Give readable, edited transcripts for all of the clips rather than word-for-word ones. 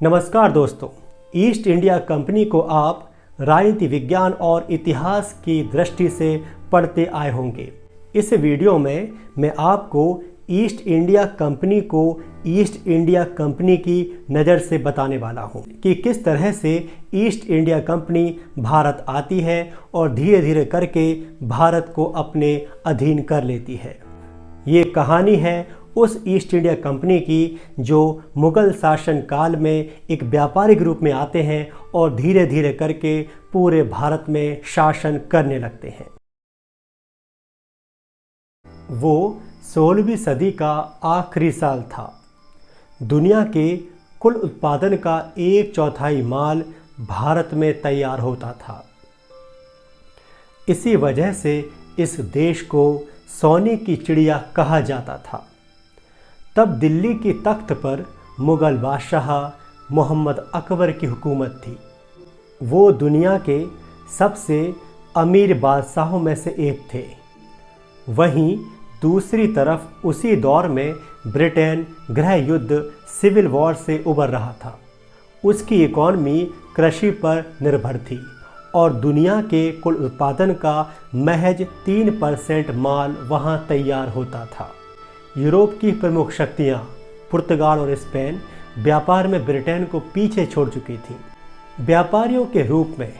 नमस्कार दोस्तों, east India company को आप राजनीति विज्ञान और इतिहास की दृष्टि से पढ़ते आए होंगे। इस वीडियो में मैं आपको ईस्ट इंडिया कंपनी को ईस्ट इंडिया कंपनी की नज़र से बताने वाला हूं कि किस तरह से ईस्ट इंडिया कंपनी भारत आती है और धीरे धीरे करके भारत को अपने अधीन कर लेती है। ये कहानी है उस ईस्ट इंडिया कंपनी की जो मुग़ल शासन काल में एक व्यापारिक रूप में आते हैं और धीरे धीरे करके पूरे भारत में शासन करने लगते हैं। वो 16वीं सदी का आखिरी साल था। दुनिया के कुल उत्पादन का 1/4 माल भारत में तैयार होता था। इसी वजह से इस देश को सोने की चिड़िया कहा जाता था। तब दिल्ली की तख्त पर मुग़ल बादशाह मोहम्मद अकबर की हुकूमत थी। वो दुनिया के सबसे अमीर बादशाहों में से एक थे। वहीं दूसरी तरफ उसी दौर में ब्रिटेन गृह युद्ध सिविल वॉर से उबर रहा था। उसकी इकॉनमी कृषि पर निर्भर थी और दुनिया के कुल उत्पादन का महज 3% माल वहाँ तैयार होता था। यूरोप की प्रमुख शक्तियाँ पुर्तगाल और स्पेन व्यापार में ब्रिटेन को पीछे छोड़ चुकी थीं। व्यापारियों के रूप में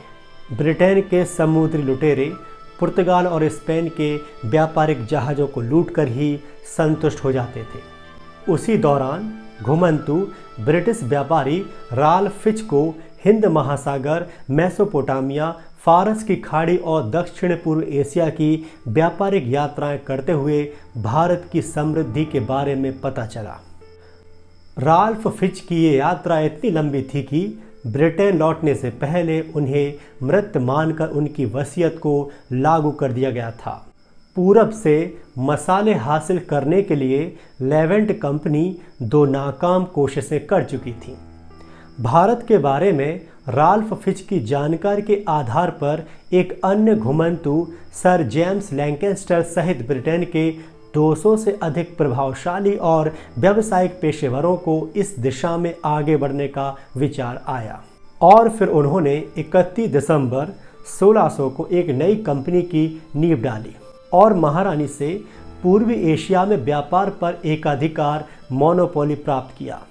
ब्रिटेन के समुद्री लुटेरे पुर्तगाल और स्पेन के व्यापारिक जहाज़ों को लूटकर ही संतुष्ट हो जाते थे। उसी दौरान घुमंतु ब्रिटिश व्यापारी राल्फ फिच को हिंद महासागर, मेसोपोटामिया, फारस की खाड़ी और दक्षिण पूर्व एशिया की व्यापारिक यात्राएं करते हुए भारत की समृद्धि के बारे में पता चला। राल्फ फिच की ये यात्रा इतनी लंबी थी कि ब्रिटेन लौटने से पहले उन्हें मृत मानकर उनकी वसीयत को लागू कर दिया गया था। पूरब से मसाले हासिल करने के लिए लेवेंट कंपनी 2 नाकाम कोशिशें कर चुकी थी। भारत के बारे में राल्फ फिच की जानकारी के आधार पर एक अन्य घुमंतु सर जेम्स लैंकेस्टर सहित ब्रिटेन के 200 से अधिक प्रभावशाली और व्यावसायिक पेशेवरों को इस दिशा में आगे बढ़ने का विचार आया और फिर उन्होंने 31 दिसंबर 1600 को एक नई कंपनी की नींव डाली और महारानी से पूर्वी एशिया में व्यापार पर एकाधिकार मोनोपोली प्राप्त किया।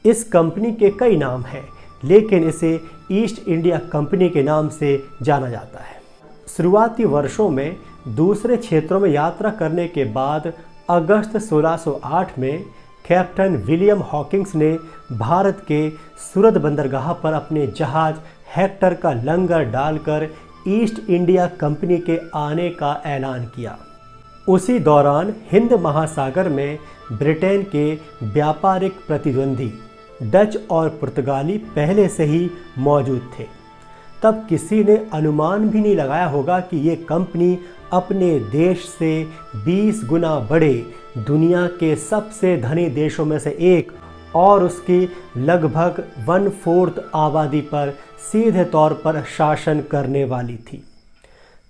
इस कंपनी के कई नाम हैं, लेकिन इसे ईस्ट इंडिया कंपनी के नाम से जाना जाता है। शुरुआती वर्षों में दूसरे क्षेत्रों में यात्रा करने के बाद अगस्त 1608 में कैप्टन विलियम हॉकिंस ने भारत के सूरत बंदरगाह पर अपने जहाज हेक्टर का लंगर डालकर ईस्ट इंडिया कंपनी के आने का ऐलान किया। उसी दौरान हिंद महासागर में ब्रिटेन के व्यापारिक प्रतिद्वंदी डच और पुर्तगाली पहले से ही मौजूद थे। तब किसी ने अनुमान भी नहीं लगाया होगा कि ये कंपनी अपने देश से 20 गुना बड़े दुनिया के सबसे धनी देशों में से एक और उसकी लगभग 1/4 आबादी पर सीधे तौर पर शासन करने वाली थी।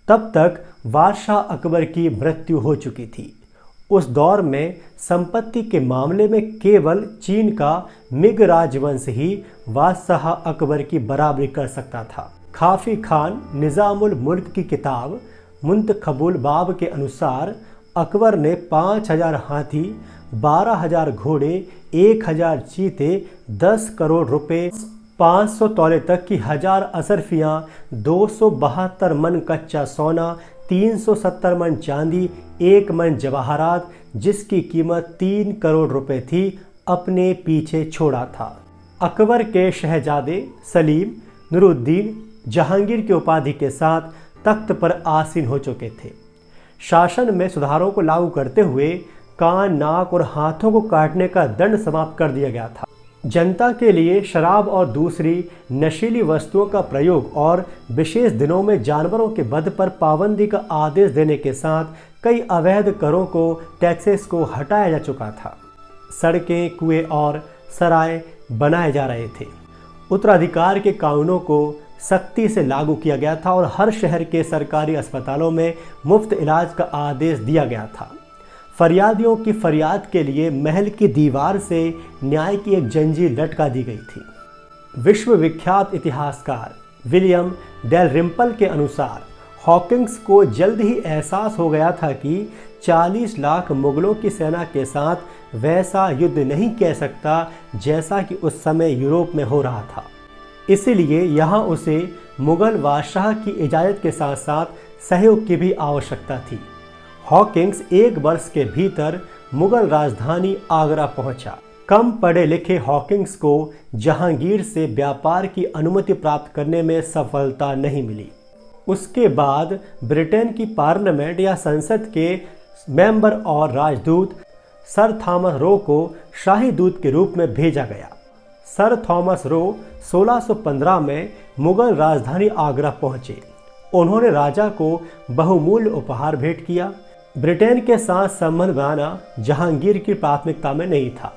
तब तक बादशाह अकबर की मृत्यु हो चुकी थी। उस दौर में संपत्ति के मामले में केवल चीन का मिग राजवंश ही बादशाह अकबर की बराबरी कर सकता था। खाफी खान निज़ामुल मुल्क की किताब मुंतखबुल बाब के अनुसार अकबर ने 5000 हाथी, 12000 घोड़े, 1000 चीते, 10 करोड़ रुपए, 500 तौले तक की 1000 असरफियाँ, 272 मन कच्चा सोना, 370 मन चांदी, 1 मन जवाहरात, जिसकी कीमत 3 करोड़ रुपए थी, अपने पीछे छोड़ा था। अकबर के शहजादे सलीम नूरुद्दीन जहांगीर की उपाधि के साथ तख्त पर आसीन हो चुके थे। शासन में सुधारों को लागू करते हुए कान, नाक और हाथों को काटने का दंड समाप्त कर दिया गया था। जनता के लिए शराब और दूसरी नशीली वस्तुओं का प्रयोग और विशेष दिनों में जानवरों के वध पर पाबंदी का आदेश देने के साथ कई अवैध करों को, टैक्सेस को हटाया जा चुका था। सड़कें, कुएं और सराय बनाए जा रहे थे। उत्तराधिकार के कानूनों को सख्ती से लागू किया गया था और हर शहर के सरकारी अस्पतालों में मुफ्त इलाज का आदेश दिया गया था। फरियादियों की फरियाद के लिए महल की दीवार से न्याय की एक जंजीर लटका दी गई थी। विश्वविख्यात इतिहासकार विलियम डेलरिम्पल के अनुसार हॉकिंस को जल्द ही एहसास हो गया था कि 40 लाख मुगलों की सेना के साथ वैसा युद्ध नहीं किया सकता जैसा कि उस समय यूरोप में हो रहा था। इसलिए यहाँ उसे मुगल बादशाह की इजाज़त के साथ साथ सहयोग की भी आवश्यकता थी। हॉकिंस 1 वर्ष के भीतर मुगल राजधानी आगरा पहुंचा। कम पढ़े लिखे हॉकिंस को जहांगीर से व्यापार की अनुमति प्राप्त करने में सफलता नहीं मिली। उसके बाद ब्रिटेन की पार्लियामेंट या संसद के मेंबर और राजदूत सर थॉमस रो को शाही दूत के रूप में भेजा गया। सर थॉमस रो 1615 में मुगल राजधानी आगरा पहुंचे। उन्होंने राजा को बहुमूल्य उपहार भेंट किया। ब्रिटेन के साथ संबंध बनाना जहांगीर की प्राथमिकता में नहीं था।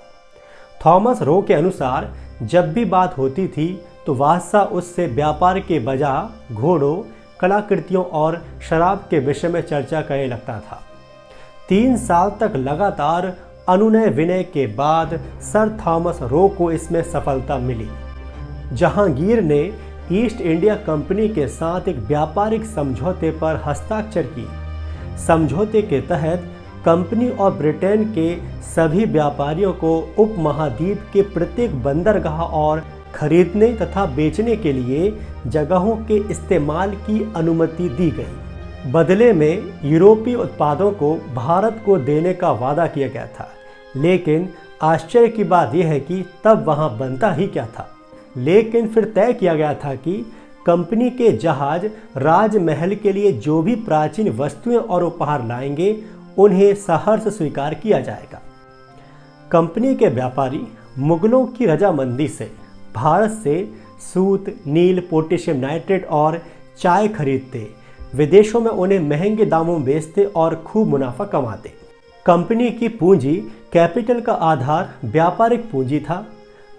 थॉमस रो के अनुसार जब भी बात होती थी तो बादशाह उससे व्यापार के बजाय घोड़ों, कलाकृतियों और शराब के विषय में चर्चा करने लगता था। 3 साल तक लगातार अनुनय विनय के बाद सर थॉमस रो को इसमें सफलता मिली। जहांगीर ने ईस्ट इंडिया कंपनी के साथ एक व्यापारिक समझौते पर हस्ताक्षर किए। समझौते के तहत कंपनी और ब्रिटेन के सभी व्यापारियों को उपमहाद्वीप के प्रत्येक बंदरगाह और खरीदने तथा बेचने के लिए जगहों के इस्तेमाल की अनुमति दी गई। बदले में यूरोपीय उत्पादों को भारत को देने का वादा किया गया था, लेकिन आश्चर्य की बात यह है कि तब वहां बनता ही क्या था। लेकिन फिर तय किया गया था कि कंपनी के जहाज राजमहल के लिए जो भी प्राचीन वस्तुएं और उपहार लाएंगे उन्हें सहर्ष स्वीकार किया जाएगा। कंपनी के व्यापारी मुगलों की रजामंदी से भारत से सूत, नील, पोटेशियम नाइट्रेट और चाय खरीदते, विदेशों में उन्हें महंगे दामों में बेचते और खूब मुनाफा कमाते। कंपनी की पूंजी कैपिटल का आधार व्यापारिक पूंजी था।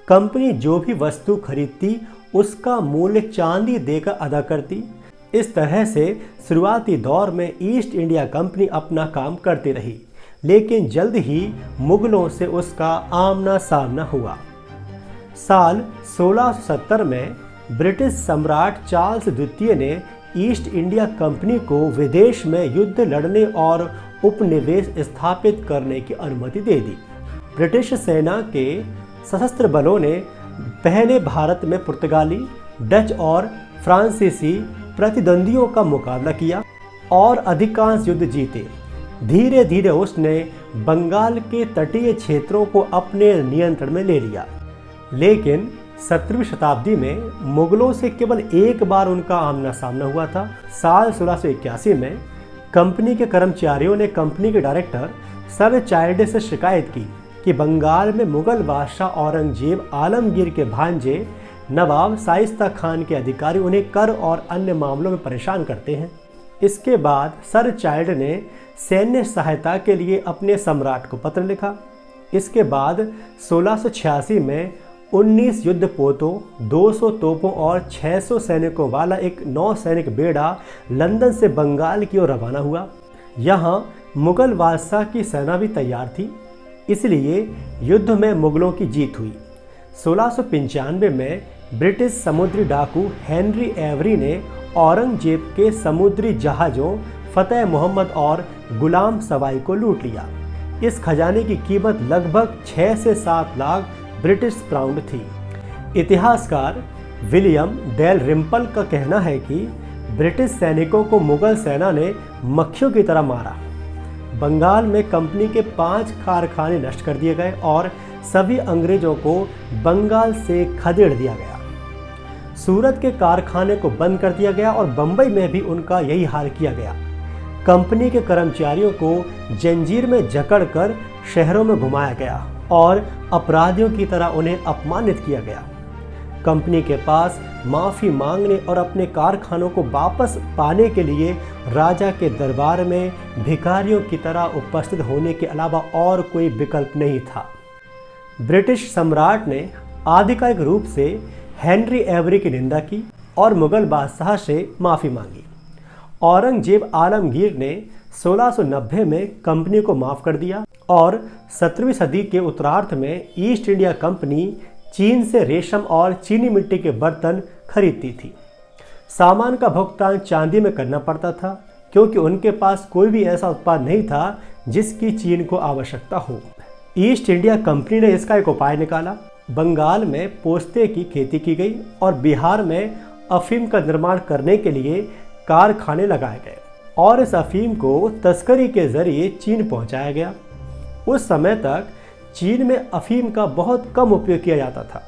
कंपनी जो भी वस्तु खरीदती उसका मूल्य चांदी देकर अदा करती। इस तरह से शुरुआती दौर में ईस्ट इंडिया कंपनी अपना काम करती रही, लेकिन जल्द ही मुगलों से उसका आमना सामना हुआ। साल 1670 में ब्रिटिश सम्राट चार्ल्स द्वितीय ने ईस्ट इंडिया कंपनी को विदेश में युद्ध लड़ने और उपनिवेश स्थापित करने की अनुमति दे दी। ब्रिटिश सेना के सशस्त्र बलों ने पहले भारत में पुर्तगाली, डच और फ्रांसीसी प्रतिद्वंदियों का मुकाबला किया और अधिकांश युद्ध जीते। धीरे धीरे उसने बंगाल के तटीय क्षेत्रों को अपने नियंत्रण में ले लिया। लेकिन 17वीं शताब्दी में मुगलों से केवल एक बार उनका आमना सामना हुआ था। साल 1681 में कंपनी के कर्मचारियों ने कंपनी के डायरेक्टर सर चाइल्ड से शिकायत की कि बंगाल में मुगल बादशाह औरंगजेब आलमगीर के भांजे नवाब शाइस्ता खान के अधिकारी उन्हें कर और अन्य मामलों में परेशान करते हैं। इसके बाद सर चाइल्ड ने सैन्य सहायता के लिए अपने सम्राट को पत्र लिखा। इसके बाद 1686 में 19 युद्धपोतों, 200 तोपों और 600 सैनिकों वाला एक नौसैनिक बेड़ा लंदन से बंगाल की ओर रवाना हुआ। यहाँ मुगल बादशाह की सेना भी तैयार थी, इसलिए युद्ध में मुगलों की जीत हुई। 1695 में ब्रिटिश समुद्री डाकू हेनरी एवरी ने औरंगजेब के समुद्री जहाज़ों फतेह मोहम्मद और गुलाम सवाई को लूट लिया। इस खजाने की कीमत लगभग 6 से 7 लाख ब्रिटिश पाउंड थी। इतिहासकार विलियम डेलरिम्पल का कहना है कि ब्रिटिश सैनिकों को मुगल सेना ने मक्खियों की तरह मारा। बंगाल में कंपनी के 5 कारखाने नष्ट कर दिए गए और सभी अंग्रेजों को बंगाल से खदेड़ दिया गया। सूरत के कारखाने को बंद कर दिया गया और बंबई में भी उनका यही हाल किया गया। कंपनी के कर्मचारियों को जंजीर में जकड़कर शहरों में घुमाया गया और अपराधियों की तरह उन्हें अपमानित किया गया। कंपनी के पास माफ़ी मांगने और अपने कारखानों को वापस पाने के लिए राजा के दरबार में भिखारियों की तरह उपस्थित होने के अलावा और कोई विकल्प नहीं था। ब्रिटिश सम्राट ने आधिकारिक रूप से हेनरी एवरी की निंदा की और मुगल बादशाह से माफ़ी मांगी। औरंगजेब आलमगीर ने 1690 में कंपनी को माफ़ कर दिया और 17वीं सदी के उत्तरार्ध में ईस्ट इंडिया कंपनी चीन से रेशम और चीनी मिट्टी के बर्तन खरीदती थी। सामान का भुगतान चांदी में करना पड़ता था, क्योंकि उनके पास कोई भी ऐसा उत्पाद नहीं था जिसकी चीन को आवश्यकता हो। ईस्ट इंडिया कंपनी ने इसका एक उपाय निकाला। बंगाल में पोस्ते की खेती की गई और बिहार में अफीम का निर्माण करने के लिए कारखाने लगाए गए और इस अफीम को तस्करी के जरिए चीन पहुंचाया गया। उस समय तक चीन में अफीम का बहुत कम उपयोग किया जाता था।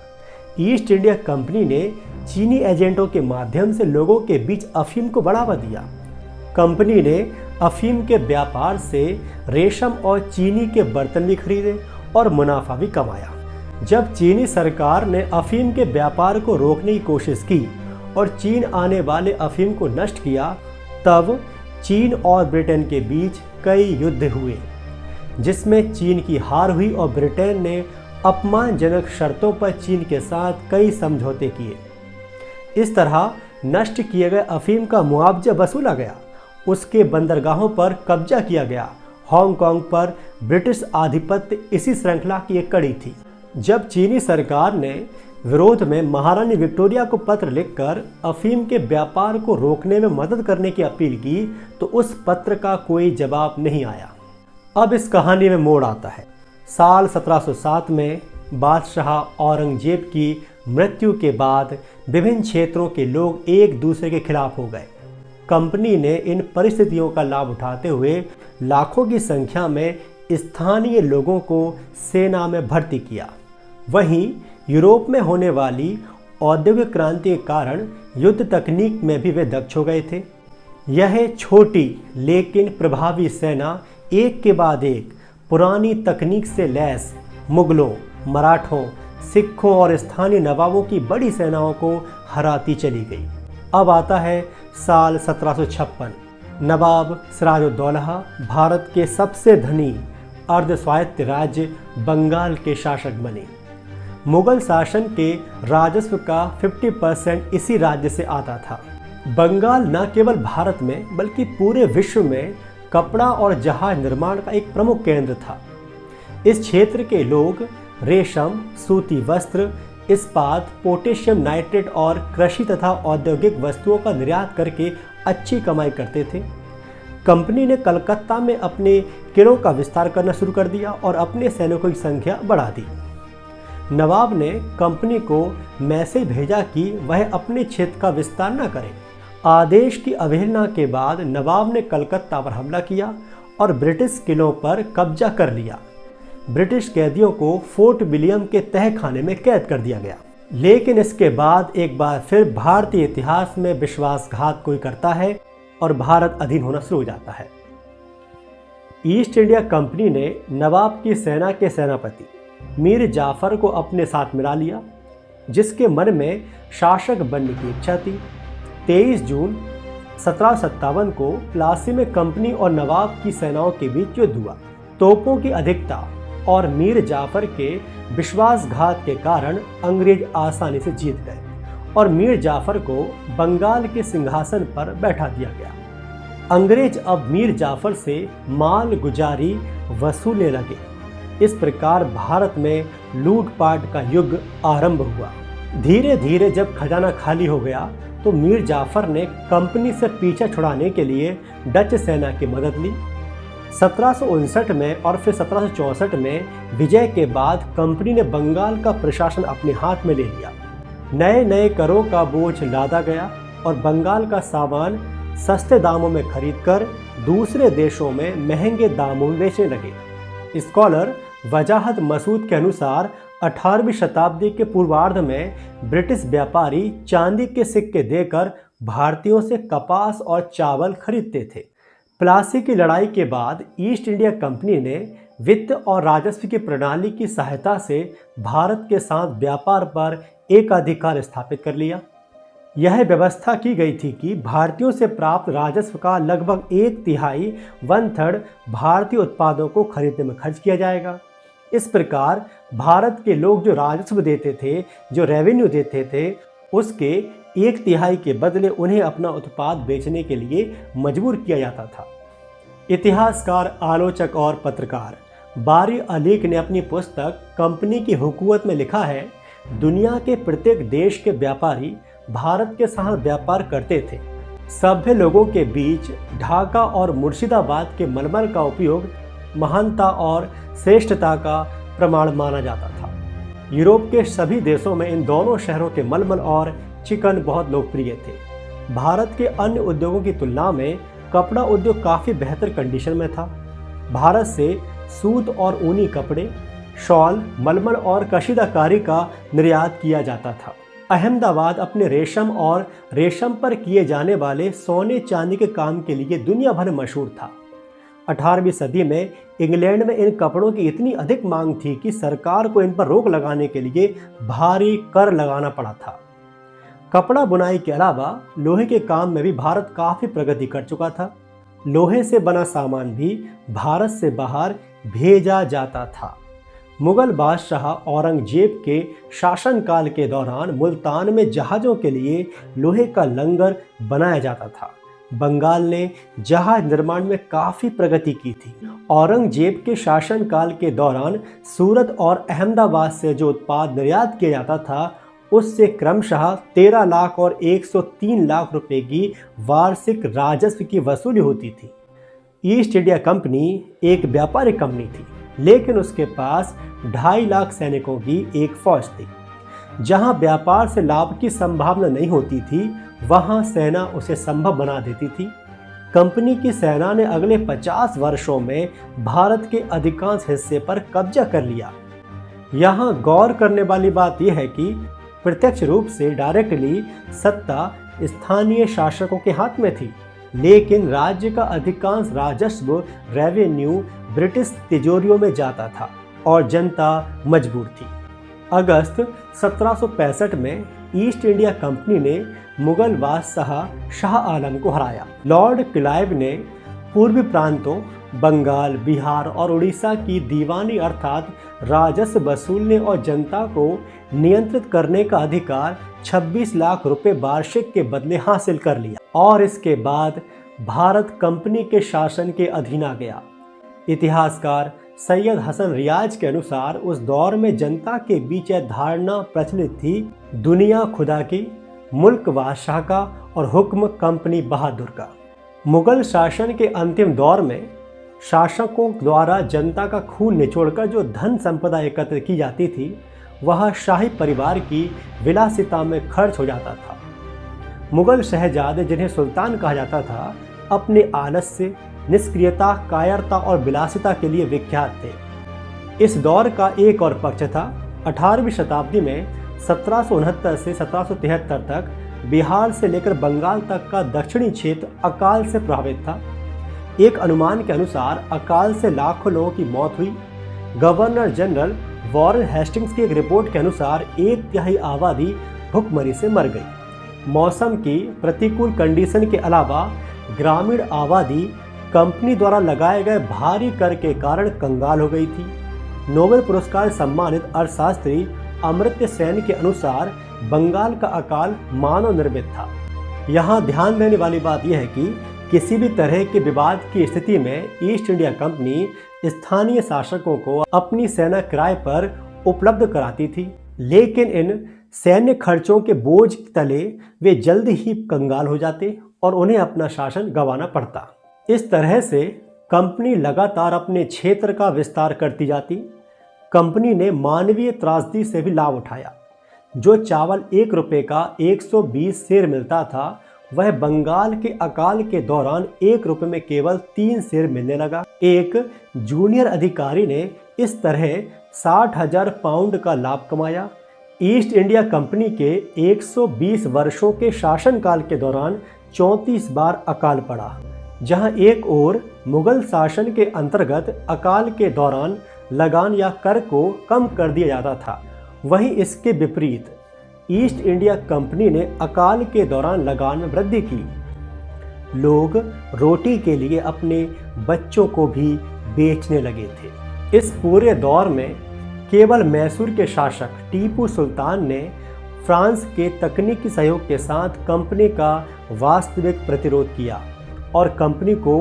ईस्ट इंडिया कंपनी ने चीनी एजेंटों के माध्यम से लोगों के बीच अफीम को बढ़ावा दिया। कंपनी ने अफीम के व्यापार से रेशम और चीनी के बर्तन भी खरीदे और मुनाफा भी कमाया। जब चीनी सरकार ने अफीम के व्यापार को रोकने की कोशिश की और चीन आने वाले अफीम को नष्ट किया, तब चीन और ब्रिटेन के बीच कई युद्ध हुए, जिसमें चीन की हार हुई और ब्रिटेन ने अपमानजनक शर्तों पर चीन के साथ कई समझौते किए। इस तरह नष्ट किए गए अफीम का मुआवजा वसूला गया, उसके बंदरगाहों पर कब्जा किया गया। हांगकांग पर ब्रिटिश आधिपत्य इसी श्रृंखला की एक कड़ी थी। जब चीनी सरकार ने विरोध में महारानी विक्टोरिया को पत्र लिखकर अफीम के व्यापार को रोकने में मदद करने की अपील की, तो उस पत्र का कोई जवाब नहीं आया। अब इस कहानी में मोड़ आता है। साल 1707 में बादशाह औरंगजेब की मृत्यु के बाद विभिन्न क्षेत्रों के लोग एक दूसरे के खिलाफ हो गए। कंपनी ने इन परिस्थितियों का लाभ उठाते हुए लाखों की संख्या में स्थानीय लोगों को सेना में भर्ती किया। वहीं यूरोप में होने वाली औद्योगिक क्रांति के कारण युद्ध तकनीक में भी वे दक्ष हो गए थे। यह छोटी लेकिन प्रभावी सेना एक के बाद एक पुरानी तकनीक से लैस मुगलों, मराठों, सिखों और स्थानीय नवाबों की बड़ी सेनाओं को हराती चली गई। अब आता है साल 1756। नवाब सिराजुद्दौला भारत के सबसे धनी अर्ध स्वायत्त राज्य बंगाल के शासक बने। मुगल शासन के राजस्व का 50% इसी राज्य से आता था। बंगाल न केवल भारत में बल्कि पूरे विश्व में कपड़ा और जहाज निर्माण का एक प्रमुख केंद्र था। इस क्षेत्र के लोग रेशम, सूती वस्त्र, इस्पात, पोटेशियम नाइट्रेट और कृषि तथा औद्योगिक वस्तुओं का निर्यात करके अच्छी कमाई करते थे। कंपनी ने कलकत्ता में अपने किलों का विस्तार करना शुरू कर दिया और अपने सैनिकों की संख्या बढ़ा दी। नवाब ने कंपनी को मैसेज भेजा कि वह अपने क्षेत्र का विस्तार न करे। आदेश की अवहेलना के बाद नवाब ने कलकत्ता पर हमला किया और ब्रिटिश किलों पर कब्जा कर लिया। ब्रिटिश कैदियों को फोर्ट विलियम के तहखाने में कैद कर दिया गया। लेकिन इसके बाद एक बार फिर भारतीय इतिहास में विश्वासघात कोई करता है और भारत अधीन होना शुरू हो जाता है। ईस्ट इंडिया कंपनी ने नवाब की सेना के सेनापति मीर जाफर को अपने साथ मिला लिया, जिसके मन में शासक बनने की इच्छा थी। 23 जून 1757 को प्लासी में कंपनी और नवाब की सेनाओं के बीच युद्ध हुआ। तोपों की अधिकता और मीर जाफर के विश्वासघात के कारण अंग्रेज आसानी से जीत गए और मीर जाफर को बंगाल के सिंहासन पर बैठा दिया गया। अंग्रेज अब मीर जाफर से माल गुजारी वसूलने लगे। इस प्रकार भारत में लूटपाट का युग आरंभ हुआ। धीरे धीरे जब खजाना खाली हो गया तो मीर जाफर ने कंपनी से पीछा छुड़ाने के लिए डच सेना की मदद ली। 1759 में और फिर 1764 में विजय के बाद कंपनी ने बंगाल का प्रशासन अपने हाथ में ले लिया। नए नए करों का बोझ लादा गया और बंगाल का सामान सस्ते दामों में खरीदकर दूसरे देशों में महंगे दामों में बेचने लगे। स्कॉलर वजाहत मसूद के अनुसार 18वीं शताब्दी के पूर्वार्ध में ब्रिटिश व्यापारी चांदी के सिक्के देकर भारतीयों से कपास और चावल खरीदते थे। प्लासी की लड़ाई के बाद ईस्ट इंडिया कंपनी ने वित्त और राजस्व की प्रणाली की सहायता से भारत के साथ व्यापार पर एकाधिकार स्थापित कर लिया। यह व्यवस्था की गई थी कि भारतीयों से प्राप्त राजस्व का लगभग 1/3 1/3 भारतीय उत्पादों को खरीदने में खर्च किया जाएगा। इस प्रकार भारत के लोग जो राजस्व देते थे, जो रेवेन्यू देते थे, उसके 1/3 के बदले उन्हें अपना उत्पाद बेचने के लिए मजबूर किया जाता था। इतिहासकार, आलोचक और पत्रकार बारी अलीक ने अपनी पुस्तक कंपनी की हुकूमत में लिखा है, दुनिया के प्रत्येक देश के व्यापारी भारत के साथ व्यापार करते थे। सभ्य लोगों के बीच ढाका और मुर्शिदाबाद के मलमल का उपयोग महानता और श्रेष्ठता का प्रमाण माना जाता था। यूरोप के सभी देशों में इन दोनों शहरों के मलमल और चिकन बहुत लोकप्रिय थे। भारत के अन्य उद्योगों की तुलना में कपड़ा उद्योग काफ़ी बेहतर कंडीशन में था। भारत से सूत और ऊनी कपड़े, शॉल, मलमल और कशीदाकारी का निर्यात किया जाता था। अहमदाबाद अपने रेशम और रेशम पर किए जाने वाले सोने चांदी के काम के लिए दुनिया भर में मशहूर था। 18वीं सदी में इंग्लैंड में इन कपड़ों की इतनी अधिक मांग थी कि सरकार को इन पर रोक लगाने के लिए भारी कर लगाना पड़ा था। कपड़ा बुनाई के अलावा लोहे के काम में भी भारत काफ़ी प्रगति कर चुका था। लोहे से बना सामान भी भारत से बाहर भेजा जाता था। मुगल बादशाह औरंगजेब के शासनकाल के दौरान मुल्तान में जहाज़ों के लिए लोहे का लंगर बनाया जाता था। बंगाल ने जहाज निर्माण में काफ़ी प्रगति की थी। औरंगजेब के शासनकाल के दौरान सूरत और अहमदाबाद से जो उत्पाद निर्यात किया जाता था उससे क्रमशः 13 लाख और 103 लाख रुपए की वार्षिक राजस्व की वसूली होती थी। ईस्ट इंडिया कंपनी एक व्यापारिक कंपनी थी, लेकिन उसके पास 2.5 लाख सैनिकों की एक फौज थी। जहां व्यापार से लाभ की संभावना नहीं होती थी, वहां सेना उसे संभव बना देती थी। कंपनी की सेना ने अगले 50 वर्षों में भारत के अधिकांश हिस्से पर कब्जा कर लिया। यहाँ गौर करने वाली बात यह है कि प्रत्यक्ष रूप से डायरेक्टली सत्ता स्थानीय शासकों के हाथ में थी, लेकिन राज्य का अधिकांश राजस्व रेवेन्यू ब्रिटिश तिजोरियों में जाता था और जनता मजबूर थी। अगस्त 1765 में ईस्ट इंडिया कंपनी ने मुगल बादशाह शाह आलम को हराया। लॉर्ड क्लाइव ने पूर्वी प्रांतों बंगाल, बिहार और उड़ीसा की दीवानी अर्थात राजस्व वसूलने और जनता को नियंत्रित करने का अधिकार 26 लाख रुपए वार्षिक के बदले हासिल कर लिया और इसके बाद भारत कंपनी के शासन के अधीन आ गया। इतिहासकार सैयद हसन रियाज के अनुसार उस दौर में जनता के बीच यह धारणा प्रचलित थी, दुनिया खुदा की, मुल्क बादशाह का और हुक्म कंपनी बहादुर का। मुगल शासन के अंतिम दौर में शासकों द्वारा जनता का खून निचोड़कर जो धन संपदा एकत्र की जाती थी वह शाही परिवार की विलासिता में खर्च हो जाता था। मुगल शहजादे, जिन्हें सुल्तान कहा जाता था, अपने आलस्य, निष्क्रियता, कायरता और विलासिता के लिए विख्यात थे। इस दौर का एक और पक्ष था। 18वीं शताब्दी में 1769 से 1773 तक बिहार से लेकर बंगाल तक का दक्षिणी क्षेत्र अकाल से प्रभावित था। एक अनुमान के अनुसार अकाल से लाखों लोगों की मौत हुई। गवर्नर जनरल वॉरेन हेस्टिंग्स की एक रिपोर्ट के अनुसार 1/3 आबादी भुखमरी से मर गई। मौसम की प्रतिकूल कंडीशन के अलावा ग्रामीण आबादी कंपनी द्वारा लगाए गए भारी कर के कारण कंगाल हो गई थी। नोबेल पुरस्कार सम्मानित अर्थशास्त्री अमर्त्य सेन के अनुसार बंगाल का अकाल मानव निर्मित था। यहाँ ध्यान देने वाली बात यह है कि किसी भी तरह के विवाद की स्थिति में ईस्ट इंडिया कंपनी स्थानीय शासकों को अपनी सेना किराए पर उपलब्ध कराती थी, लेकिन इन सैन्य खर्चों के बोझ तले वे जल्द ही कंगाल हो जाते और उन्हें अपना शासन गंवाना पड़ता। इस तरह से कंपनी लगातार अपने क्षेत्र का विस्तार करती जाती। कंपनी ने मानवीय त्रासदी से भी लाभ उठाया। जो चावल 1 रुपये का 120 सेर मिलता था, वह बंगाल के अकाल के दौरान 1 रुपये में केवल 3 सेर मिलने लगा। एक जूनियर अधिकारी ने इस तरह 60,000 पाउंड का लाभ कमाया। ईस्ट इंडिया कंपनी के 120 वर्षों के शासनकाल के दौरान 34 बार अकाल पड़ा। जहां एक ओर मुगल शासन के अंतर्गत अकाल के दौरान लगान या कर को कम कर दिया जाता था, वहीं इसके विपरीत ईस्ट इंडिया कंपनी ने अकाल के दौरान लगान में वृद्धि की। लोग रोटी के लिए अपने बच्चों को भी बेचने लगे थे। इस पूरे दौर में केवल मैसूर के शासक टीपू सुल्तान ने फ्रांस के तकनीकी सहयोग के साथ कंपनी का वास्तविक प्रतिरोध किया और कंपनी को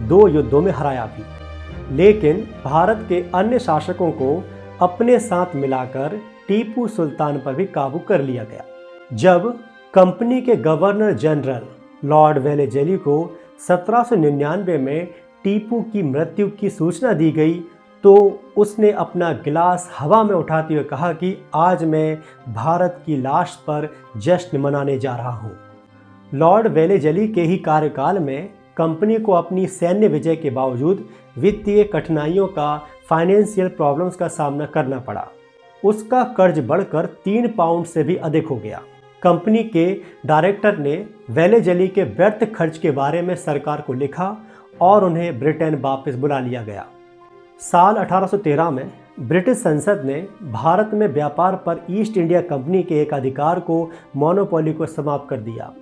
2 युद्धों में हराया भी। लेकिन भारत के अन्य शासकों को अपने साथ मिलाकर टीपू सुल्तान पर भी काबू कर लिया गया। जब कंपनी के गवर्नर जनरल लॉर्ड वेलेज़ली को 1799 में टीपू की मृत्यु की सूचना दी गई तो उसने अपना गिलास हवा में उठाते हुए कहा कि आज मैं भारत की लाश पर जश्न मनाने जा रहा हूँ। लॉर्ड वेलेज़ली के ही कार्यकाल में कंपनी को अपनी सैन्य विजय के बावजूद वित्तीय कठिनाइयों का फाइनेंशियल प्रॉब्लम्स का सामना करना पड़ा। उसका कर्ज बढ़कर 3 पाउंड से भी अधिक हो गया। कंपनी के डायरेक्टर ने वेलेज़ली के व्यर्थ खर्च के बारे में सरकार को लिखा और उन्हें ब्रिटेन वापस बुला लिया गया। साल 1813 में ब्रिटिश संसद ने भारत में व्यापार पर ईस्ट इंडिया कंपनी के एक अधिकार को मोनोपोली को समाप्त कर दिया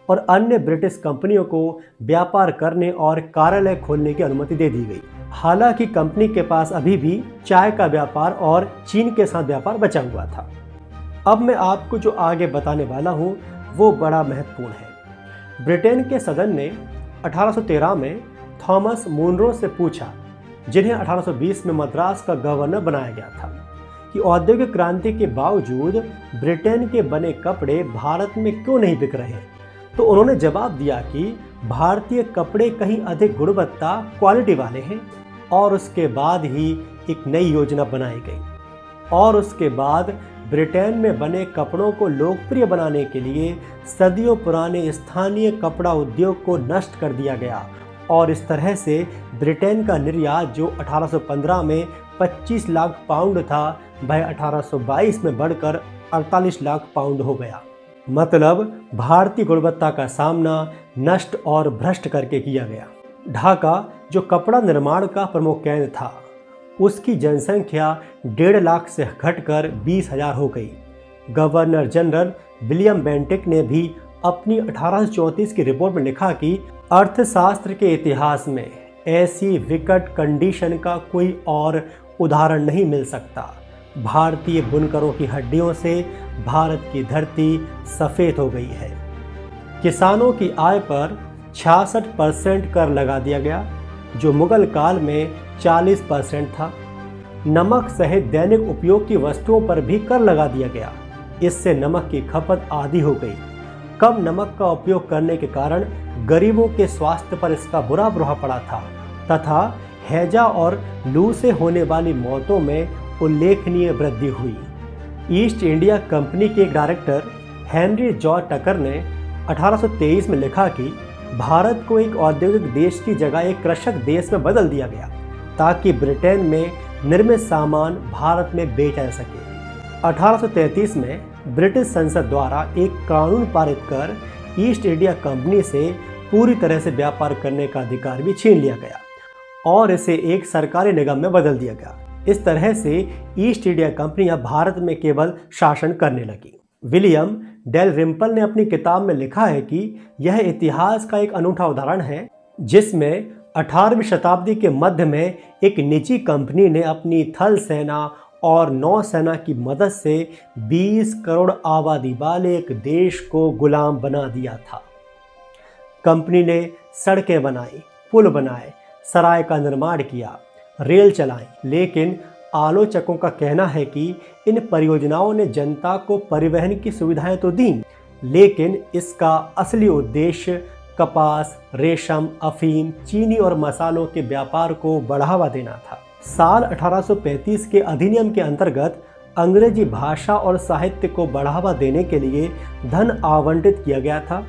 और अन्य ब्रिटिश कंपनियों को व्यापार करने और कार्यालय खोलने की अनुमति दे दी गई। हालांकि कंपनी के पास अभी भी चाय का व्यापार और चीन के साथ व्यापार बचा हुआ था। अब मैं आपको जो आगे बताने वाला हूँ वो बड़ा महत्वपूर्ण है। ब्रिटेन के सदन ने 1813 में थॉमस मुनरो से पूछा, जिन्हें 1820 में मद्रास का गवर्नर बनाया गया था, कि औद्योगिक क्रांति के बावजूद ब्रिटेन के बने कपड़े भारत में क्यों नहीं बिक रहे। तो उन्होंने जवाब दिया कि भारतीय कपड़े कहीं अधिक गुणवत्ता क्वालिटी वाले हैं। और उसके बाद ही एक नई योजना बनाई गई और उसके बाद ब्रिटेन में बने कपड़ों को लोकप्रिय बनाने के लिए सदियों पुराने स्थानीय कपड़ा उद्योग को नष्ट कर दिया गया और इस तरह से ब्रिटेन का निर्यात जो 1815 में 25 लाख पाउंड था वह 1822 में बढ़कर 48 लाख पाउंड हो गया। मतलब भारतीय गुणवत्ता का सामना नष्ट और भ्रष्ट करके किया गया। ढाका जो कपड़ा निर्माण का प्रमुख केंद्र था, उसकी जनसंख्या 1.5 लाख से घटकर 20,000 हो गई। गवर्नर जनरल विलियम बेंटिक ने भी अपनी 1834 की रिपोर्ट में लिखा कि अर्थशास्त्र के इतिहास में ऐसी विकट कंडीशन का कोई और उदाहरण नहीं मिल सकता। भारतीय बुनकरों की हड्डियों से भारत की धरती सफ़ेद हो गई है। किसानों की आय पर 66% कर लगा दिया गया, जो मुगल काल में 40% था। नमक सहित दैनिक उपयोग की वस्तुओं पर भी कर लगा दिया गया। इससे नमक की खपत आधी हो गई। कम नमक का उपयोग करने के कारण गरीबों के स्वास्थ्य पर इसका बुरा प्रभाव पड़ा था तथा हैजा और लू से होने वाली मौतों में उल्लेखनीय वृद्धि हुई। ईस्ट इंडिया कंपनी के एक डायरेक्टर हेनरी जॉर्ज टकर ने 1823 में लिखा कि भारत को एक औद्योगिक देश की जगह एक कृषक देश में बदल दिया गया ताकि ब्रिटेन में निर्मित सामान भारत में बेचा जा सके। 1833 में ब्रिटिश संसद द्वारा एक कानून पारित कर ईस्ट इंडिया कंपनी से पूरी तरह से व्यापार करने का अधिकार भी छीन लिया गया और इसे एक सरकारी निगम में बदल दिया गया। इस तरह से ईस्ट इंडिया कंपनी अब भारत में केवल शासन करने लगी। विलियम डेलरिम्पल ने अपनी किताब में लिखा है कि यह इतिहास का एक अनूठा उदाहरण है जिसमें 18वीं शताब्दी के मध्य में एक निजी कंपनी ने अपनी थल सेना और नौसेना की मदद से 20 करोड़ आबादी वाले एक देश को गुलाम बना दिया था। कंपनी ने सड़कें बनाई, पुल बनाए, सराय का निर्माण किया, रेल चलाई, लेकिन आलोचकों का कहना है कि इन परियोजनाओं ने जनता को परिवहन की सुविधाएं तो दी, लेकिन इसका असली उद्देश्य कपास, रेशम, अफीम, चीनी और मसालों के व्यापार को बढ़ावा देना था। साल 1835 के अधिनियम के अंतर्गत अंग्रेजी भाषा और साहित्य को बढ़ावा देने के लिए धन आवंटित किया गया था।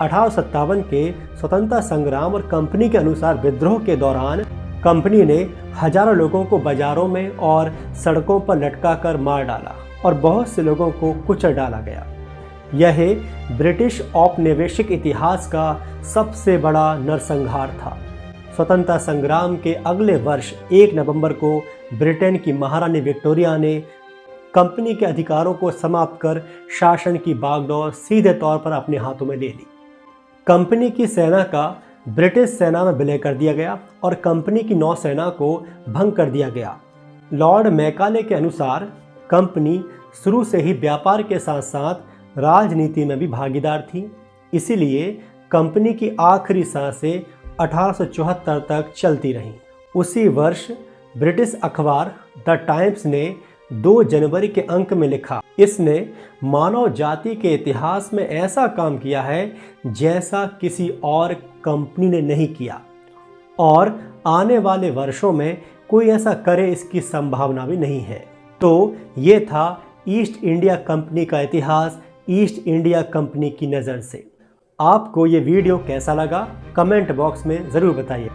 1857 के स्वतंत्रता संग्राम और कंपनी के अनुसार विद्रोह के दौरान कंपनी ने हजारों लोगों को बाजारों में और सड़कों पर लटकाकर मार डाला और बहुत से लोगों को कुचल डाला गया। यह ब्रिटिश औपनिवेशिक इतिहास का सबसे बड़ा नरसंहार था। स्वतंत्रता संग्राम के अगले वर्ष 1 नवंबर को ब्रिटेन की महारानी विक्टोरिया ने कंपनी के अधिकारों को समाप्त कर शासन की बागडोर सीधे तौर पर अपने हाथों में ले ली। कंपनी की सेना का ब्रिटिश सेना में विलय कर दिया गया और कंपनी की नौसेना को भंग कर दिया गया। लॉर्ड मैकाले के अनुसार कंपनी शुरू से ही व्यापार के साथ साथ राजनीति में भी भागीदार थी, इसीलिए कंपनी की आखिरी सांसें 1874 तक चलती रहीं। उसी वर्ष ब्रिटिश अखबार द टाइम्स ने 2 जनवरी के अंक में लिखा, इसने मानव जाति के इतिहास में ऐसा काम किया है जैसा किसी और कंपनी ने नहीं किया और आने वाले वर्षों में कोई ऐसा करे इसकी संभावना भी नहीं है। तो ये था ईस्ट इंडिया कंपनी का इतिहास ईस्ट इंडिया कंपनी की नज़र से। आपको ये वीडियो कैसा लगा कमेंट बॉक्स में ज़रूर बताइए।